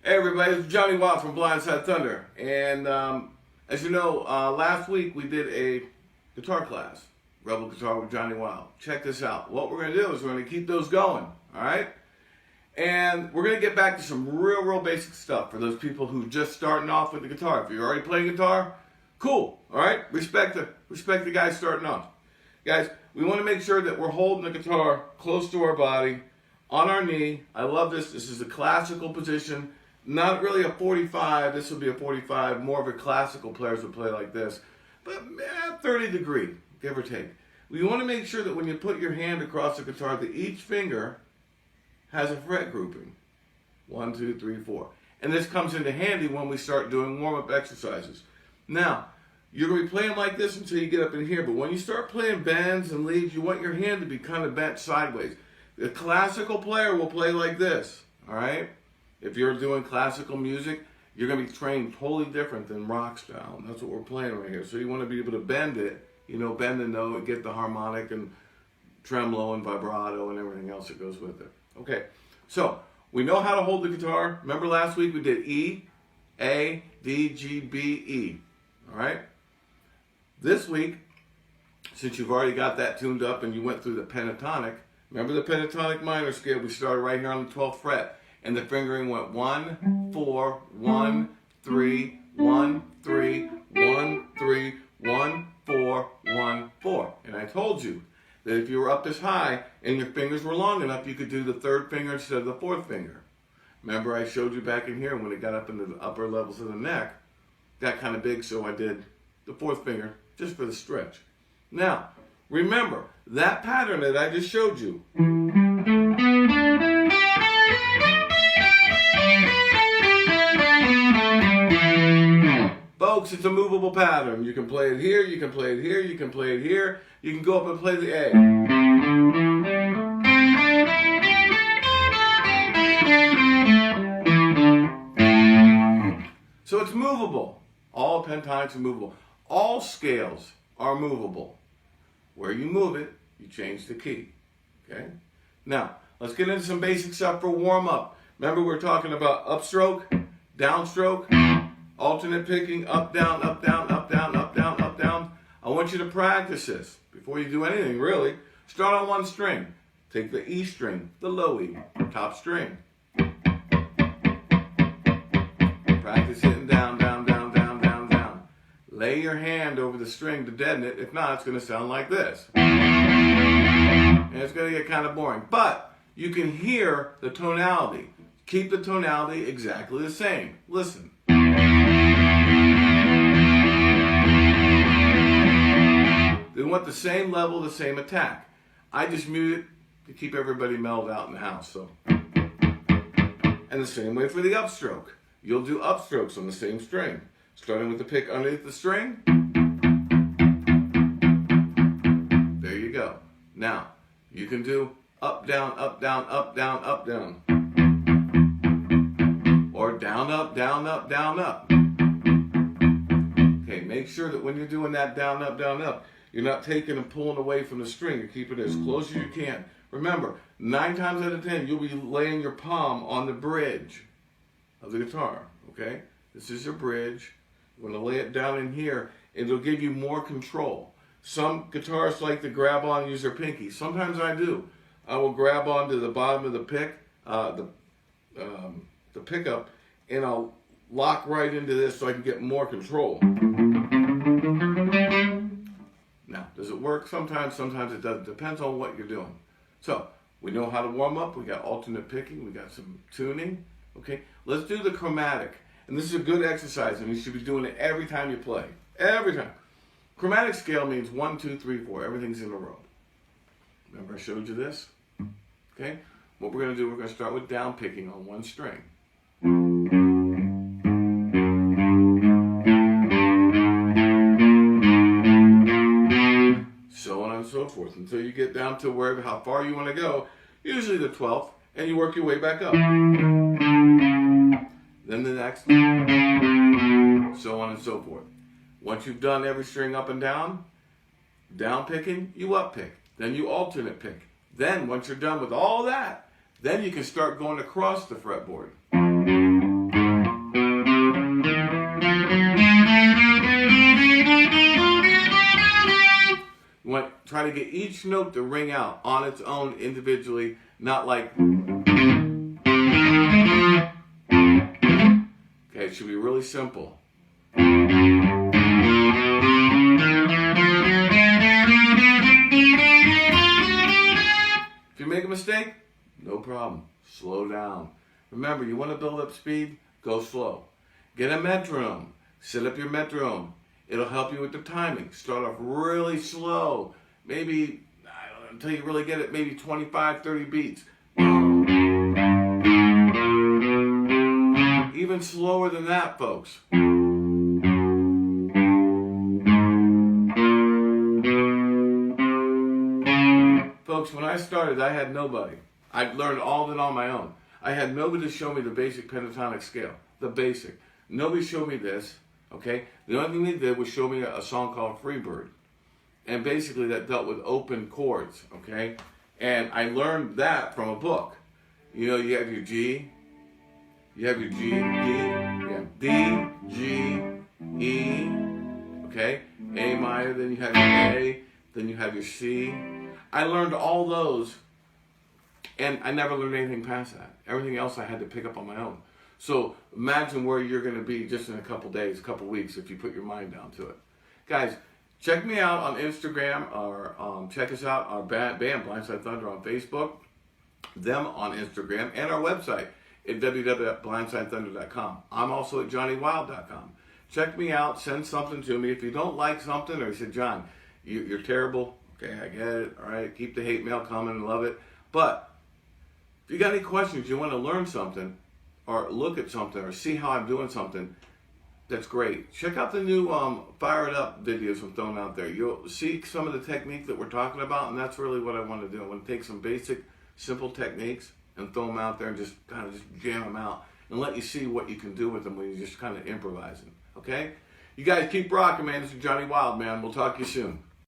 Hey everybody, it's John E Wilde from Blindside Thunder, and as you know, last week we did a guitar class, Rebel Guitar with John E Wilde. Check this out. What we're going to do is we're going to keep those going, all right? And we're going to get back to some real basic stuff for those people who are just starting off with the guitar. If you're already playing guitar, cool, all right? Respect the guys starting off. Guys, we want to make sure that we're holding the guitar close to our body, on our knee. I love this. This is a classical position. Not really a 45, this would be a 45, more of a classical players would play like this, but 30 degree, give or take. You want to make sure that when you put your hand across the guitar that each finger has a fret grouping. 1, 2, 3, 4. And this comes into handy when we start doing warm-up exercises. Now, you're going to be playing like this until you get up in here, but when you start playing bends and leads, you want your hand to be kind of bent sideways. The classical player will play like this, all right? If you're doing classical music, you're going to be trained totally different than rock style. And that's what we're playing right here. So you want to be able to bend it, bend the note and get the harmonic and tremolo and vibrato and everything else that goes with it. Okay, so we know how to hold the guitar. Remember last week we did E, A, D, G, B, E. All right? This week, since you've already got that tuned up and you went through the pentatonic, remember the pentatonic minor scale? We started right here on the 12th fret. And the fingering went 1, 4, 1, 3, 1, 3, 1, 3, 1, 4, 1, 4. And I told you that if you were up this high and your fingers were long enough, you could do the third finger instead of the fourth finger. Remember I showed you back in here when it got up into the upper levels of the neck, got kind of big, so I did the fourth finger just for the stretch. Now, remember, that pattern that I just showed you, folks, it's a movable pattern. You can play it here, you can play it here, you can play it here. You can go up and play the A. So it's movable. All pentonics are movable. All scales are movable. Where you move it, you change the key. Okay? Now, let's get into some basic stuff for warm-up. Remember, we're talking about upstroke, downstroke, alternate picking, up, down, up, down, up, down, up, down, up, down. I want you to practice this before you do anything, really. Start on one string. Take the E string, the low E, top string. Practice hitting down, down, down, down, down, down. Lay your hand over the string to deaden it. If not, it's going to sound like this. And it's going to get kind of boring. But you can hear the tonality. Keep the tonality exactly the same. Listen. They want the same level, the same attack. I just mute it to keep everybody mellowed out in the house. So, and the same way for the upstroke. You'll do upstrokes on the same string. Starting with the pick underneath the string. There you go. Now, you can do up, down, up, down, up, down, up, down. Or down, up, down, up, down, up. Okay, make sure that when you're doing that down, up, you're not taking and pulling away from the string. You're keeping it as close as you can. Remember, 9 times out of 10, you'll be laying your palm on the bridge of the guitar, okay? This is your bridge. You're going to lay it down in here. It'll give you more control. Some guitarists like to grab on and use their pinky. Sometimes I do. I will grab onto the bottom of the pick, the pickup, and I'll lock right into this so I can get more control. Now, does it work? Sometimes it doesn't. Depends on what you're doing. So, we know how to warm up. We got alternate picking. We got some tuning. Okay, let's do the chromatic. And this is a good exercise, and you should be doing it every time you play. Every time. Chromatic scale means 1, 2, 3, 4. Everything's in a row. Remember I showed you this? Okay? What we're going to do, we're going to start with down picking on one string. So on and so forth until you get down to wherever, how far you want to go, usually the 12th, and you work your way back up. Then the next, so on and so forth. Once you've done every string up and down picking, you up pick. Then you alternate pick. Then once you're done with all that, then you can start going across the fretboard. Try to get each note to ring out on its own individually, not like. Okay, it should be really simple. If you make a mistake, no problem. Slow down. Remember, you want to build up speed? Go slow. Get a metronome. Set up your metronome. It'll help you with the timing. Start off really slow. Maybe, I don't know, until you really get it, maybe 25, 30 beats. Even slower than that, folks. Folks, when I started, I had nobody. I learned all of it on my own. I had nobody to show me the basic pentatonic scale. The basic. Nobody showed me this, okay? The only thing they did was show me a song called Freebird. And basically that dealt with open chords, okay? And I learned that from a book. You know, you have your G, you have your G, D, you have D, G, E, okay? A minor, then you have your A, then you have your C. I learned all those, and I never learned anything past that. Everything else I had to pick up on my own. So imagine where you're going to be just in a couple days, a couple weeks, if you put your mind down to it. Guys, check me out on Instagram, or check us out, our band Blindside Thunder, on Facebook, them on Instagram, and our website at www.blindsidethunder.com. I'm also at johnnywilde.com. Check me out, send something to me. If you don't like something, or you said, John, you're terrible, okay, I get it, all right, keep the hate mail coming, love it. But if you got any questions, you want to learn something, or look at something, or see how I'm doing something, that's great. Check out the new Fire It Up videos I'm throwing out there. You'll see some of the techniques that we're talking about, and that's really what I want to do. I want to take some basic, simple techniques and throw them out there and just kind of just jam them out and let you see what you can do with them when you're just kind of improvising, okay? You guys keep rocking, man. This is John E Wilde, man. We'll talk to you soon.